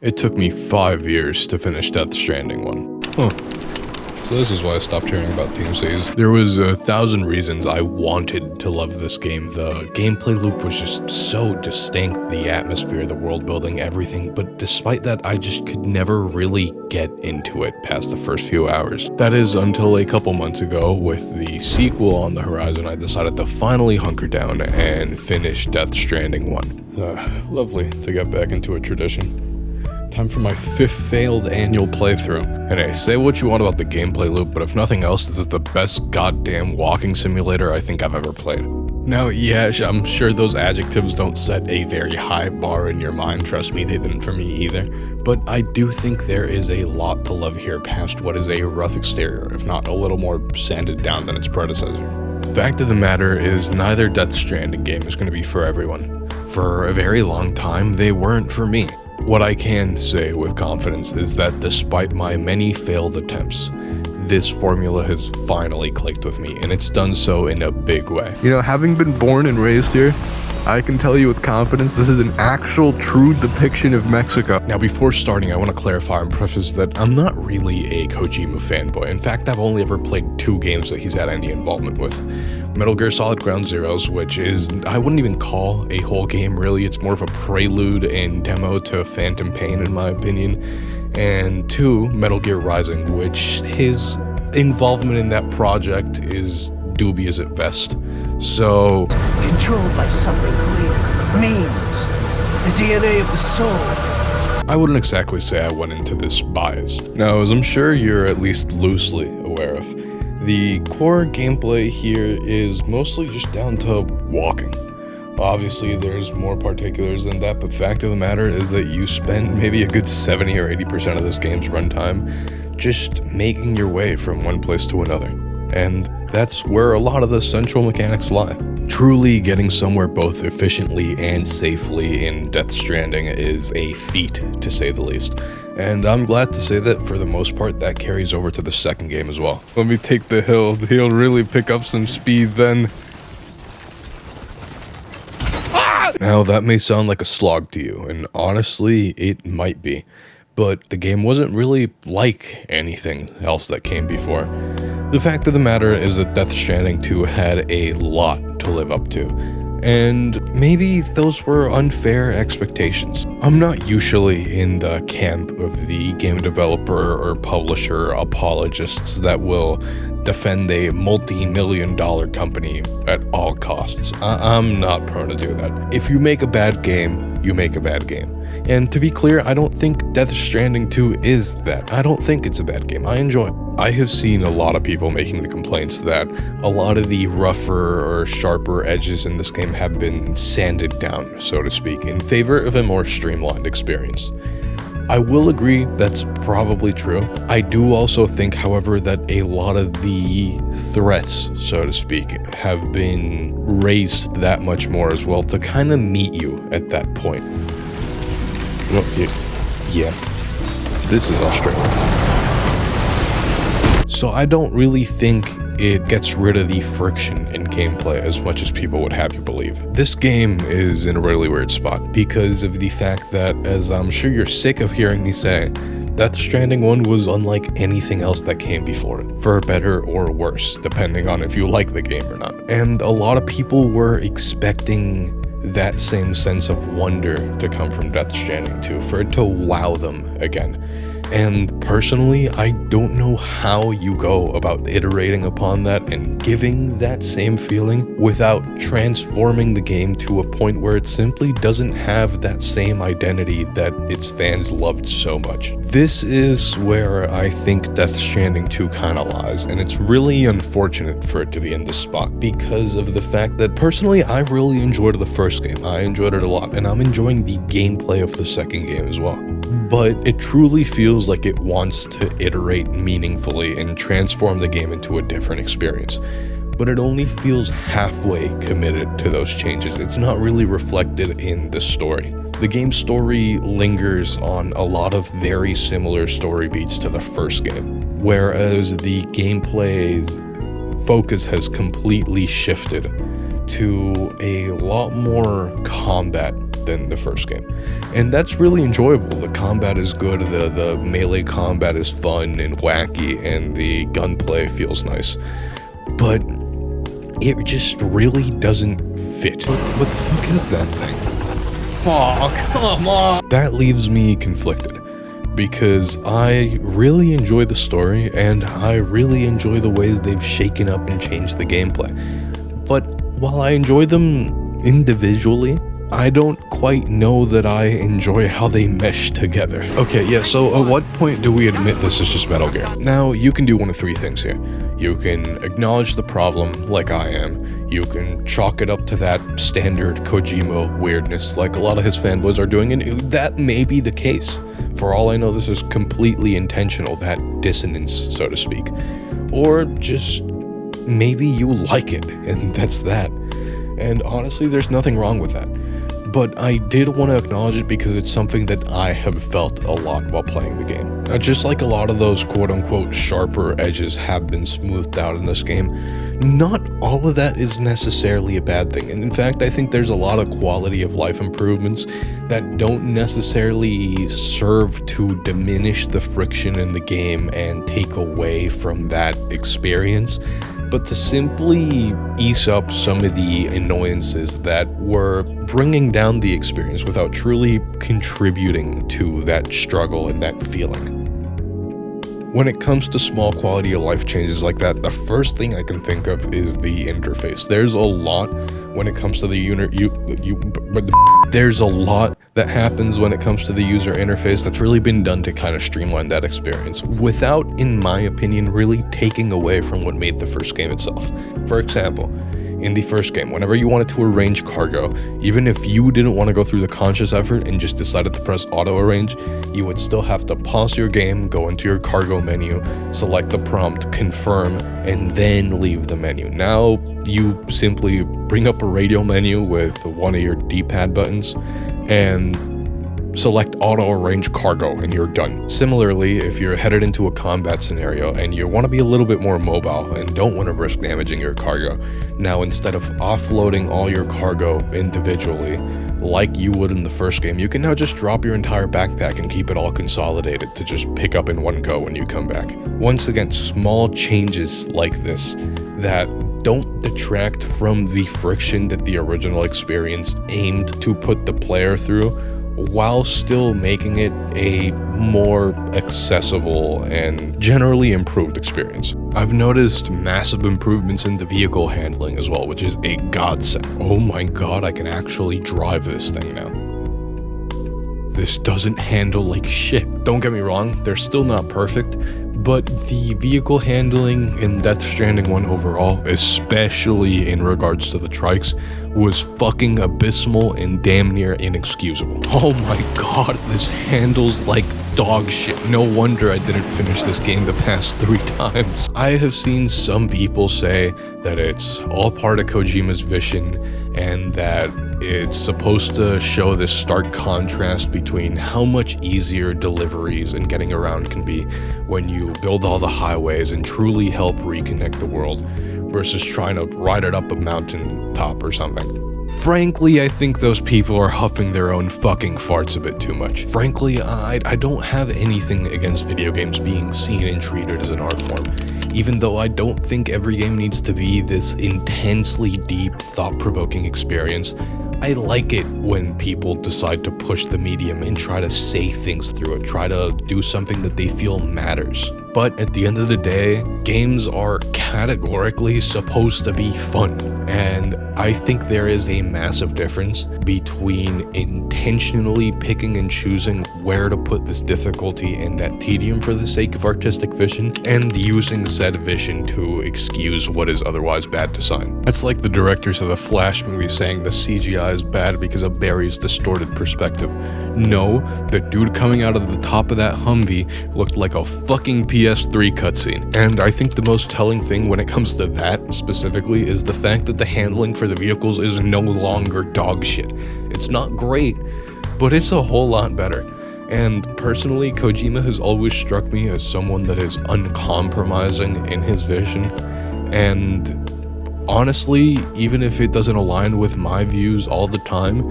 It took me 5 years to finish Death Stranding 1. Huh. So this is why I stopped hearing about Team C's. There was 1,000 reasons I wanted to love this game. The gameplay loop was just so distinct, the atmosphere, the world building, everything, but despite that, I just could never really get into it past the first few hours. That is until a couple months ago, with the sequel on the horizon, I decided to finally hunker down and finish Death Stranding 1. Lovely to get back into a tradition. Time for my 5th failed annual playthrough. And hey, say what you want about the gameplay loop, but if nothing else, this is the best goddamn walking simulator I think I've ever played. Now, yeah, I'm sure those adjectives don't set a very high bar in your mind, trust me, they didn't for me either, but I do think there is a lot to love here past what is a rough exterior, if not a little more sanded down than its predecessor. Fact of the matter is, neither Death Stranding game is going to be for everyone. For a very long time, they weren't for me. What I can say with confidence is that despite my many failed attempts, this formula has finally clicked with me, and it's done so in a big way. You know, having been born and raised here, I can tell you with confidence this is an actual true depiction of Mexico. Now before starting, I want to clarify and preface that I'm not really a Kojima fanboy. In fact, I've only ever played 2 games that he's had any involvement with. Metal Gear Solid Ground Zeroes, which is, I wouldn't even call a whole game really, it's more of a prelude and demo to Phantom Pain in my opinion. And 2, Metal Gear Rising, which his involvement in that project is dubious at best. So, controlled by something clear, memes, the DNA of the soul. I wouldn't exactly say I went into this biased. Now, as I'm sure you're at least loosely aware of, the core gameplay here is mostly just down to walking. Obviously, there's more particulars than that, but fact of the matter is that you spend maybe a good 70 or 80% of this game's runtime just making your way from one place to another. And that's where a lot of the central mechanics lie. Truly getting somewhere both efficiently and safely in Death Stranding is a feat, to say the least. And I'm glad to say that for the most part that carries over to the second game as well. Let me take the hill. He'll really pick up some speed then. Now that may sound like a slog to you, and honestly, it might be. But the game wasn't really like anything else that came before. The fact of the matter is that Death Stranding 2 had a lot to live up to, and maybe those were unfair expectations. I'm not usually in the camp of the game developer or publisher apologists that will defend a multi-million-dollar company at all costs. I'm not prone to do that. If you make a bad game, you make a bad game. And to be clear, I don't think Death Stranding 2 is that. I don't think it's a bad game. I enjoy it. I have seen a lot of people making the complaints that a lot of the rougher or sharper edges in this game have been sanded down, so to speak, in favor of a more streamlined experience. I will agree that's probably true. I do also think, however, that a lot of the threats, so to speak, have been raised that much more as well to kind of meet you at that point. Well, yeah, this is Australia. So I don't really think it gets rid of the friction in gameplay as much as people would have you believe. This game is in a really weird spot because of the fact that, as I'm sure you're sick of hearing me say, Death Stranding 1 was unlike anything else that came before it, for better or worse, depending on if you like the game or not. And a lot of people were expecting that same sense of wonder to come from Death Stranding 2, for it to wow them again. And personally, I don't know how you go about iterating upon that and giving that same feeling without transforming the game to a point where it simply doesn't have that same identity that its fans loved so much. This is where I think Death Stranding 2 kind of lies, and it's really unfortunate for it to be in this spot because of the fact that personally, I really enjoyed the first game. I enjoyed it a lot, and I'm enjoying the gameplay of the second game as well. But it truly feels like it wants to iterate meaningfully and transform the game into a different experience. But it only feels halfway committed to those changes. It's not really reflected in the story. The game's story lingers on a lot of very similar story beats to the first game, whereas the gameplay's focus has completely shifted to a lot more combat than the first game. And that's really enjoyable. The combat is good, the melee combat is fun and wacky, and the gunplay feels nice. But it just really doesn't fit. What the fuck is that thing? Oh, come on! That leaves me conflicted, because I really enjoy the story, and I really enjoy the ways they've shaken up and changed the gameplay. But while I enjoy them individually, I don't quite know that I enjoy how they mesh together. Okay, yeah, so at what point do we admit this is just Metal Gear? Now, you can do one of three things here. You can acknowledge the problem, like I am. You can chalk it up to that standard Kojima weirdness, like a lot of his fanboys are doing, and that may be the case. For all I know, this is completely intentional, that dissonance, so to speak. Or just maybe you like it, and that's that. And honestly, there's nothing wrong with that. But I did want to acknowledge it because it's something that I have felt a lot while playing the game. Now, just like a lot of those quote-unquote sharper edges have been smoothed out in this game, not all of that is necessarily a bad thing. And in fact, I think there's a lot of quality of life improvements that don't necessarily serve to diminish the friction in the game and take away from that experience, but to simply ease up some of the annoyances that were bringing down the experience without truly contributing to that struggle and that feeling. When it comes to small quality of life changes like that, the first thing I can think of is the interface. There's a lot when it comes to there's a lot that happens when it comes to the user interface that's really been done to kind of streamline that experience without, in my opinion, really taking away from what made the first game itself. For example, in the first game, whenever you wanted to arrange cargo, even if you didn't want to go through the conscious effort and just decided to press auto arrange, you would still have to pause your game, go into your cargo menu, select the prompt, confirm, and then leave the menu. Now you simply bring up a radio menu with one of your D-pad buttons and select auto arrange cargo and you're done. Similarly, if you're headed into a combat scenario and you want to be a little bit more mobile and don't want to risk damaging your cargo, now instead of offloading all your cargo individually like you would in the first game, you can now just drop your entire backpack and keep it all consolidated to just pick up in one go when you come back. Once again, small changes like this that don't detract from the friction that the original experience aimed to put the player through, while still making it a more accessible and generally improved experience. I've noticed massive improvements in the vehicle handling as well, which is a godsend. Oh my god, I can actually drive this thing now. This doesn't handle like shit. Don't get me wrong, they're still not perfect, but the vehicle handling in Death Stranding 1 overall, especially in regards to the trikes, was fucking abysmal and damn near inexcusable. Oh my god, this handles like dog shit. No wonder I didn't finish this game the past 3 times. I have seen some people say that it's all part of Kojima's vision and that it's supposed to show this stark contrast between how much easier deliveries and getting around can be when you build all the highways and truly help reconnect the world versus trying to ride it up a mountain top or something. Frankly, I think those people are huffing their own fucking farts a bit too much. Frankly, I don't have anything against video games being seen and treated as an art form, even though I don't think every game needs to be this intensely deep, thought-provoking experience. I like it when people decide to push the medium and try to say things through it, try to do something that they feel matters. But at the end of the day, games are categorically supposed to be fun, and I think there is a massive difference between intentionally picking and choosing where to put this difficulty and that tedium for the sake of artistic vision, and using said vision to excuse what is otherwise bad design. That's like the directors of the Flash movie saying the CGI is bad because of Barry's distorted perspective. No, the dude coming out of the top of that Humvee looked like a fucking PS3 cutscene. And I think the most telling thing when it comes to that specifically is the fact that the handling for the vehicles is no longer dog shit. It's not great, but it's a whole lot better. And personally, Kojima has always struck me as someone that is uncompromising in his vision. And honestly, even if it doesn't align with my views all the time,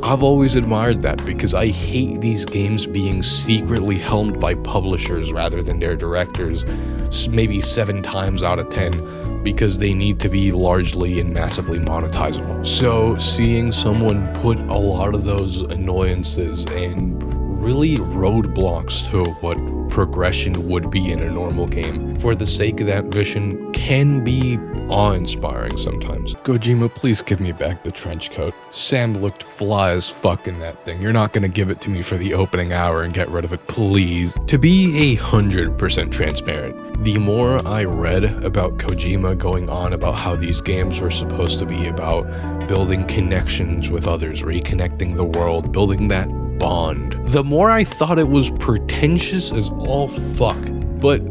I've always admired that because I hate these games being secretly helmed by publishers rather than their directors, maybe 7 times out of 10, because they need to be largely and massively monetizable. So seeing someone put a lot of those annoyances and really roadblocks to what progression would be in a normal game for the sake of that vision can be awe-inspiring sometimes. Kojima, please give me back the trench coat. Sam looked fly as fuck in that thing. You're not gonna give it to me for the opening hour and get rid of it, please. To be 100% transparent, the more I read about Kojima going on about how these games were supposed to be about building connections with others, reconnecting the world, building that bond, the more I thought it was pretentious as all fuck. But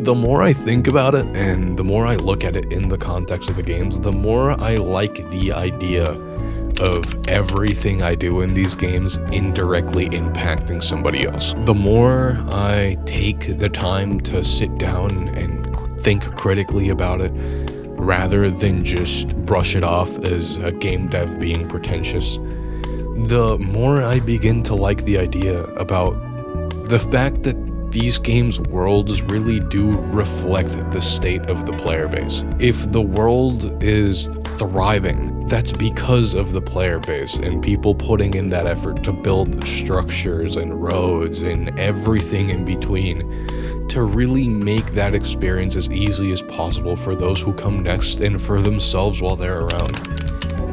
the more I think about it and the more I look at it in the context of the games, the more I like the idea of everything I do in these games indirectly impacting somebody else. The more I take the time to sit down and think critically about it, rather than just brush it off as a game dev being pretentious, the more I begin to like the idea about the fact that these games' worlds really do reflect the state of the player base. If the world is thriving, that's because of the player base and people putting in that effort to build structures and roads and everything in between to really make that experience as easy as possible for those who come next and for themselves while they're around.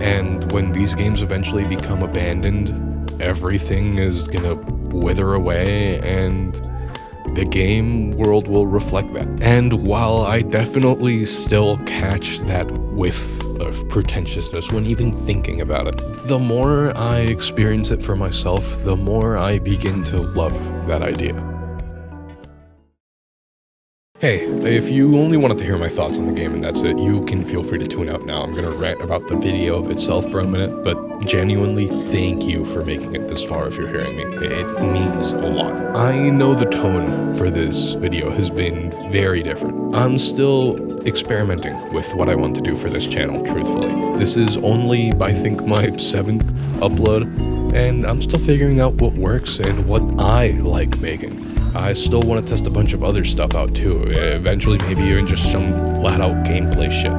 And when these games eventually become abandoned, everything is gonna wither away and the game world will reflect that. And while I definitely still catch that whiff of pretentiousness when even thinking about it, the more I experience it for myself, the more I begin to love that idea. Hey, if you only wanted to hear my thoughts on the game and that's it, you can feel free to tune out now. I'm gonna rant about the video itself for a minute, but genuinely thank you for making it this far if you're hearing me. It means a lot. I know the tone for this video has been very different. I'm still experimenting with what I want to do for this channel, truthfully. This is only, I think, my 7th upload, and I'm still figuring out what works and what I like making. I still want to test a bunch of other stuff out too, eventually maybe even just some flat out gameplay shit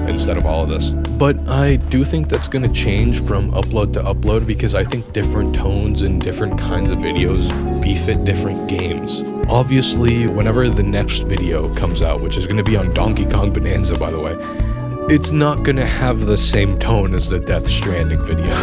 instead of all of this. But I do think that's going to change from upload to upload because I think different tones and different kinds of videos befit different games. Obviously, whenever the next video comes out, which is going to be on Donkey Kong Bonanza by the way, it's not going to have the same tone as the Death Stranding video.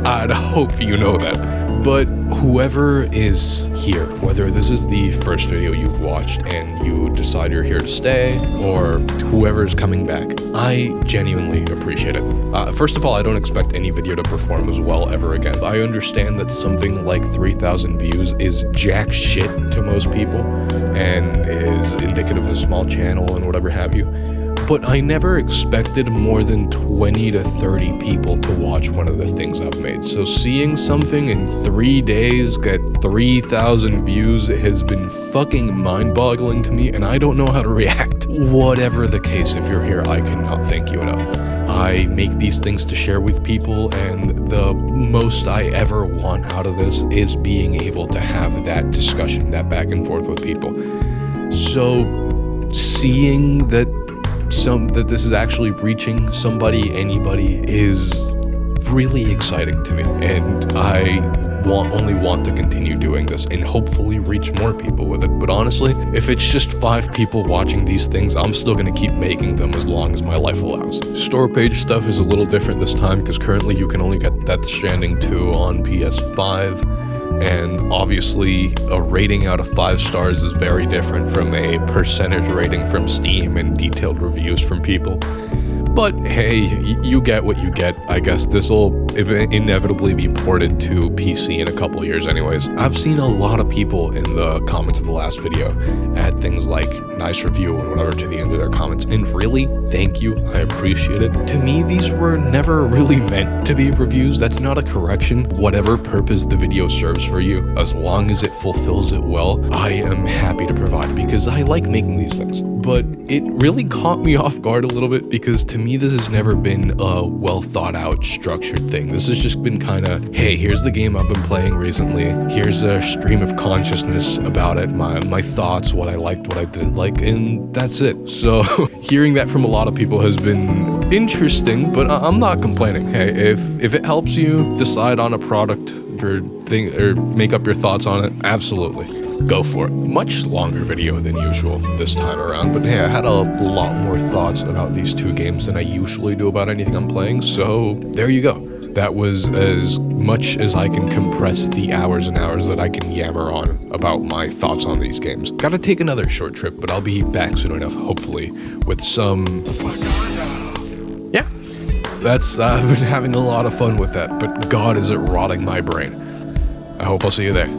I'd hope you know that. But whoever is here, whether this is the first video you've watched and you decide you're here to stay, or whoever's coming back, I genuinely appreciate it. First of all, I don't expect any video to perform as well ever again. I understand that something like 3,000 views is jack shit to most people and is indicative of a small channel and whatever have you. But I never expected more than 20 to 30 people to watch one of the things I've made. So seeing something in 3 days get 3,000 views has been fucking mind-boggling to me, and I don't know how to react. Whatever the case, if you're here, I cannot thank you enough. I make these things to share with people, and the most I ever want out of this is being able to have that discussion, that back and forth with people. So seeing that this is actually reaching somebody, anybody, is really exciting to me, and I only want to continue doing this and hopefully reach more people with it. But honestly, if it's just 5 people watching these things, I'm still gonna keep making them as long as my life allows. Store page stuff is a little different this time because currently you can only get Death Stranding 2 on PS5. And obviously, a rating out of 5 stars is very different from a percentage rating from Steam and detailed reviews from people. But hey, you get what you get. I guess this will inevitably be ported to PC in a couple years anyways. I've seen a lot of people in the comments of the last video add things like nice review and whatever to the end of their comments, and really, thank you, I appreciate it. To me, these were never really meant to be reviews. That's not a correction. Whatever purpose the video serves for you, as long as it fulfills it well, I am happy to provide because I like making these things. but it really caught me off guard a little bit because to me this has never been a well thought out structured thing. This has just been kind of, hey, here's the game I've been playing recently, here's a stream of consciousness about it, my thoughts, what I liked, what I didn't like, and that's it. So hearing that from a lot of people has been interesting, but I'm not complaining. Hey, if it helps you decide on a product or thing or make up your thoughts on it, absolutely. Go for it. Much longer video than usual this time around, but hey, I had a lot more thoughts about these two games than I usually do about anything I'm playing, so there you go. That was as much as I can compress the hours and hours that I can yammer on about my thoughts on these games. Gotta take another short trip, but I'll be back soon enough, hopefully, with some... Yeah, I've been having a lot of fun with that, but God is it rotting my brain. I hope I'll see you there.